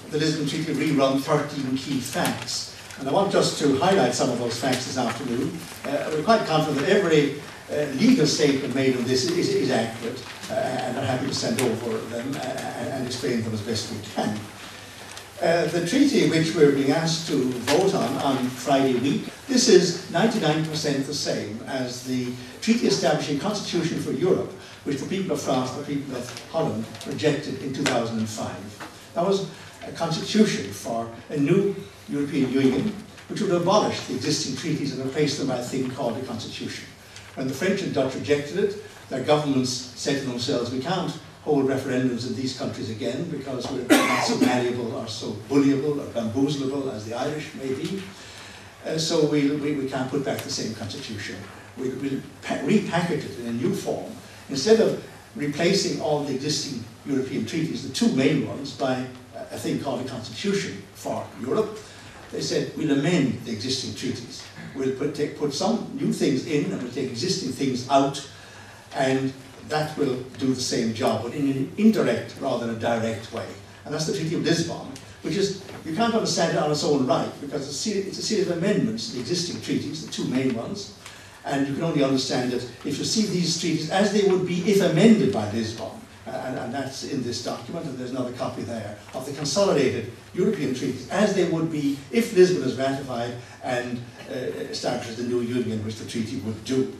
the Lisbon Treaty rerun 13 key facts. And I want just to highlight some of those facts this afternoon. We're quite confident that every legal statement made on this is accurate, and I'm happy to send over them and explain them as best we can. The treaty which we're being asked to vote on Friday week, this is 99% the same as the treaty establishing a constitution for Europe, which the people of France, the people of Holland rejected in 2005. That was a constitution for a new European Union which would abolish the existing treaties and replace them by a thing called a constitution. When the French and Dutch rejected it, their governments said to themselves, we can't hold referendums in these countries again because we're not so malleable or so bullyable or bamboozleable as the Irish may be. So we can't put back the same constitution. We'll repackage it in a new form. Instead of replacing all the existing European treaties, the two main ones, by a thing called a constitution for Europe, they said, we'll amend the existing treaties. We'll put some new things in and we'll take existing things out, and that will do the same job, but in an indirect rather than a direct way. And that's the Treaty of Lisbon, which is, you can't understand it on its own right, because it's a series of amendments to the existing treaties, the two main ones, and you can only understand it if you see these treaties as they would be if amended by Lisbon. And that's in this document, and there's another copy there, of the consolidated European treaties as they would be if Lisbon is ratified and establishes the new union which the treaty would do.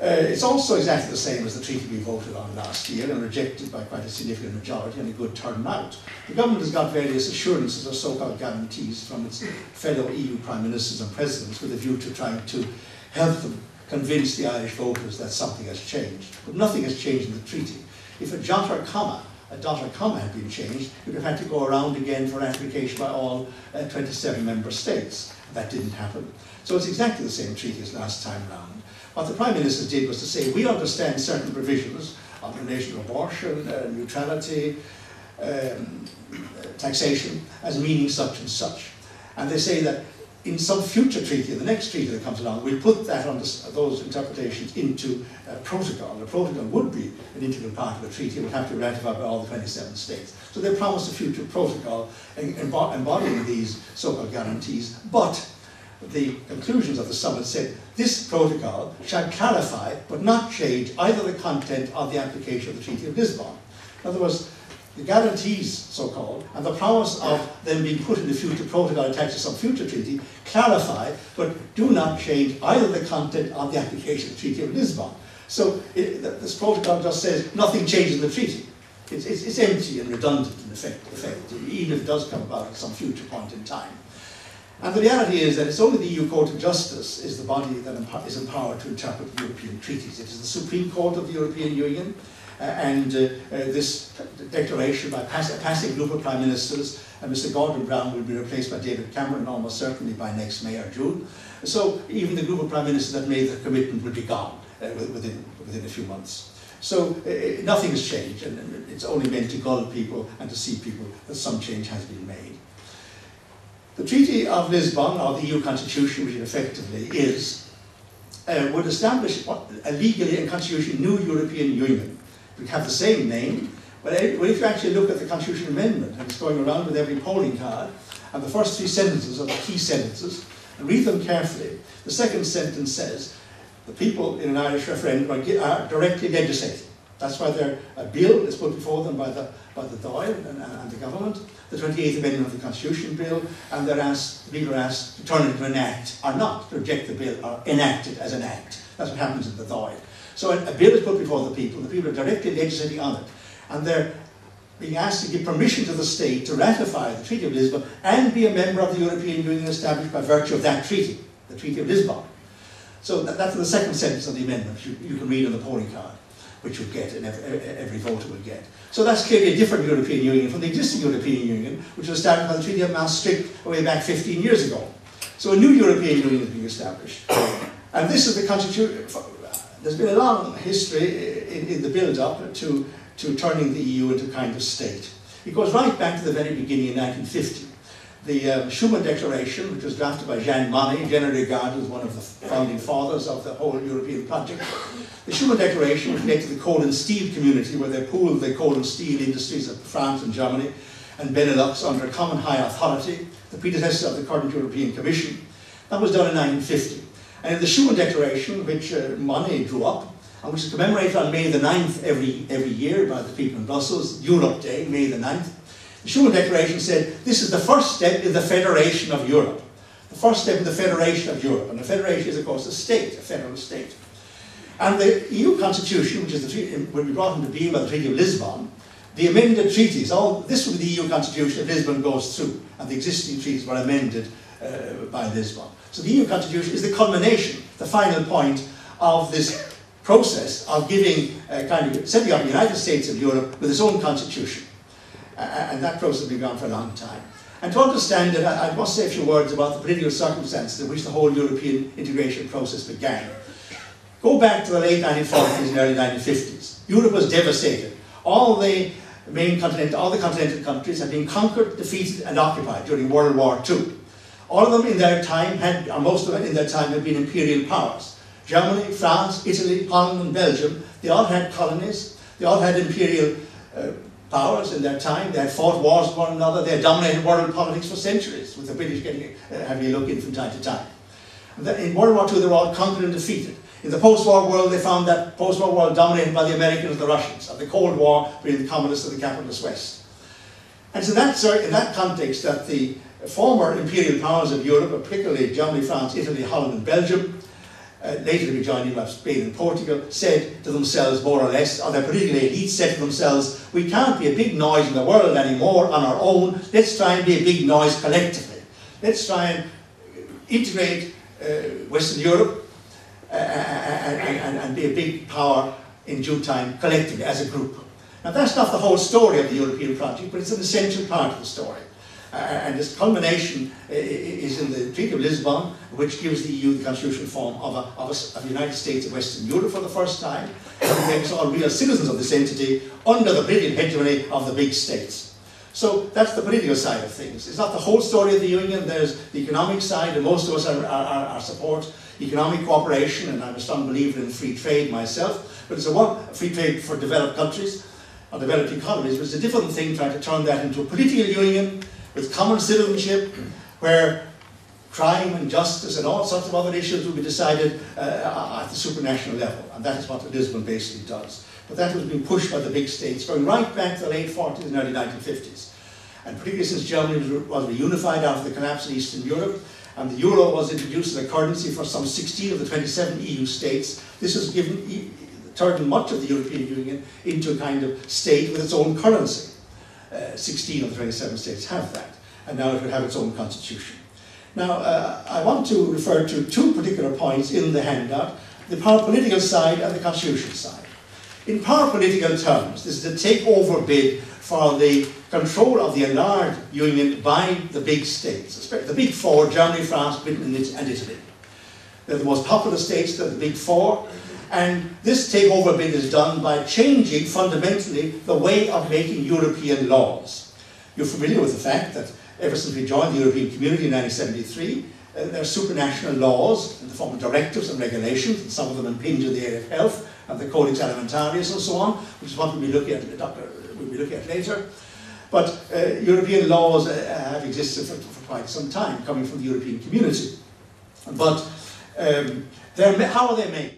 It's also exactly the same as the treaty we voted on last year and rejected by quite a significant majority and a good turnout. The government has got various assurances or so-called guarantees from its fellow EU prime ministers and presidents with a view to trying to help them convince the Irish voters that something has changed. But nothing has changed in the treaty. If a dot or comma had been changed, it would have had to go around again for ratification by all 27 member states. That didn't happen. So it's exactly the same treaty as last time round. What the Prime Minister did was to say, we understand certain provisions of in relation to abortion, neutrality, taxation, as meaning such and such. And they say that in some future treaty, in the next treaty that comes along, we'll put that those interpretations into a protocol. The protocol would be an integral part of the treaty. It would have to be ratified by all the 27 states. So they promised a future protocol embodying these so-called guarantees, but the conclusions of the summit said this protocol shall clarify but not change either the content or the application of the Treaty of Lisbon. In other words, the guarantees, so-called, and the promise of them being put in the future protocol attached to some future treaty clarify but do not change either the content or the application of the Treaty of Lisbon. So this protocol just says nothing changes in the treaty. It's empty and redundant in effect, even if it does come about at some future point in time. And the reality is that it's only the EU Court of Justice is the body that is empowered to interpret European treaties. It is the Supreme Court of the European Union, and this declaration by a passing group of Prime Ministers, and Mr. Gordon Brown will be replaced by David Cameron almost certainly by next May or June. So even the group of Prime Ministers that made the commitment will be gone within a few months. So nothing has changed, and it's only meant to gull people and to see people that some change has been made. The Treaty of Lisbon, or the EU Constitution, which it effectively is, would establish a legally and constitutionally new European Union. It would have the same name, but if you actually look at the Constitutional Amendment, and it's going around with every polling card, and the first three sentences are the key sentences, and read them carefully. The second sentence says, the people in an Irish referendum are directly legislating. That's why a bill is put before them by the Dáil and the government, the 28th Amendment of the Constitution Bill, and the people are asked to turn it into an act or not, to reject the bill or enact it as an act. That's what happens in the Dáil. So a bill is put before the people are directly legislating on it, and they're being asked to give permission to the state to ratify the Treaty of Lisbon and be a member of the European Union established by virtue of that treaty, the Treaty of Lisbon. So that's the second sentence of the amendment you can read on the polling card, which you'll get and every voter will get. So that's clearly a different European Union from the existing European Union, which was established by the Treaty of Maastricht way back 15 years ago. So a new European Union is being established. And this is the constitution. There's been a long history in the build-up to turning the EU into a kind of state. It goes right back to the very beginning in 1950. The Schuman Declaration, which was drafted by Jean Monnet, generally regarded as one of the founding fathers of the whole European project. The Schuman Declaration related to the coal and steel community, where they pooled the coal and steel industries of France and Germany, and Benelux under a common high authority, the predecessor of the current European Commission. That was done in 1950. And in the Schuman Declaration, which Monet drew up, and which is commemorated on May the 9th every year by the people in Brussels, Europe Day, May the 9th, the Schuman Declaration said, this is the first step in the federation of Europe. The first step in the federation of Europe. And the federation is, of course, a state, a federal state. And the EU Constitution, which is the treaty, will be brought into being by the Treaty of Lisbon, the amended treaties, this will be the EU Constitution if Lisbon goes through, and the existing treaties were amended by Lisbon. So the EU Constitution is the culmination, the final point of this process of giving, setting up the United States of Europe with its own constitution. And that process has been going on for a long time. And to understand it, I must say a few words about the political circumstances in which the whole European integration process began. Go back to the late 1940s and early 1950s. Europe was devastated. All the continental countries had been conquered, defeated and occupied during World War II. All of them in their time or most of them in their time had been imperial powers. Germany, France, Italy, Holland and Belgium, they all had colonies, they all had imperial powers in their time, they had fought wars with one another, they had dominated world politics for centuries, with the British having a look in from time to time. And in World War II they were all conquered and defeated. In the post-war world, they found that post-war world dominated by the Americans and the Russians, and the Cold War being the communists and the capitalist West. And so in that context that the former imperial powers of Europe, particularly Germany, France, Italy, Holland and Belgium, later to be joined in by Spain and Portugal, said to themselves more or less, or their political elites said to themselves, we can't be a big noise in the world anymore on our own, let's try and be a big noise collectively. Let's try and integrate Western Europe and be a big power in due time collectively as a group. Now that's not the whole story of the European project, but it's an essential part of the story. And this culmination is in the Treaty of Lisbon, which gives the EU the constitutional form of the United States of Western Europe for the first time, and makes all real citizens of this entity under the political hegemony of the big states. So that's the political side of things. It's not the whole story of the Union. There's the economic side, and most of us are support economic cooperation, and I'm a strong believer in free trade myself, but it's free trade for developed countries, or developed economies, but it's a different thing trying to turn that into a political union with common citizenship, where crime and justice and all sorts of other issues will be decided at the supranational level, and that is what Lisbon basically does. But that was being pushed by the big states, going right back to the late 40s and early 1950s. And particularly since Germany was reunified after the collapse in Eastern Europe, and the euro was introduced as a currency for some 16 of the 27 EU states, this has turned much of the European Union into a kind of state with its own currency. 16 of the 27 states have that, and now it will have its own constitution. Now, I want to refer to two particular points in the handout, the power political side and the constitutional side. In power political terms, this is a takeover bid for the control of the enlarged union by the big states, especially the big four, Germany, France, Britain and Italy. They're the most populous states, they're the big four, and this takeover bid is done by changing fundamentally the way of making European laws. You're familiar with the fact that ever since we joined the European Community in 1973, there are supranational laws in the form of directives and regulations, and some of them impinge on the area of health and the Codex Alimentarius and so on, which is what we'll be looking at later. But European laws have existed for quite some time, coming from the European Community. But how are they made?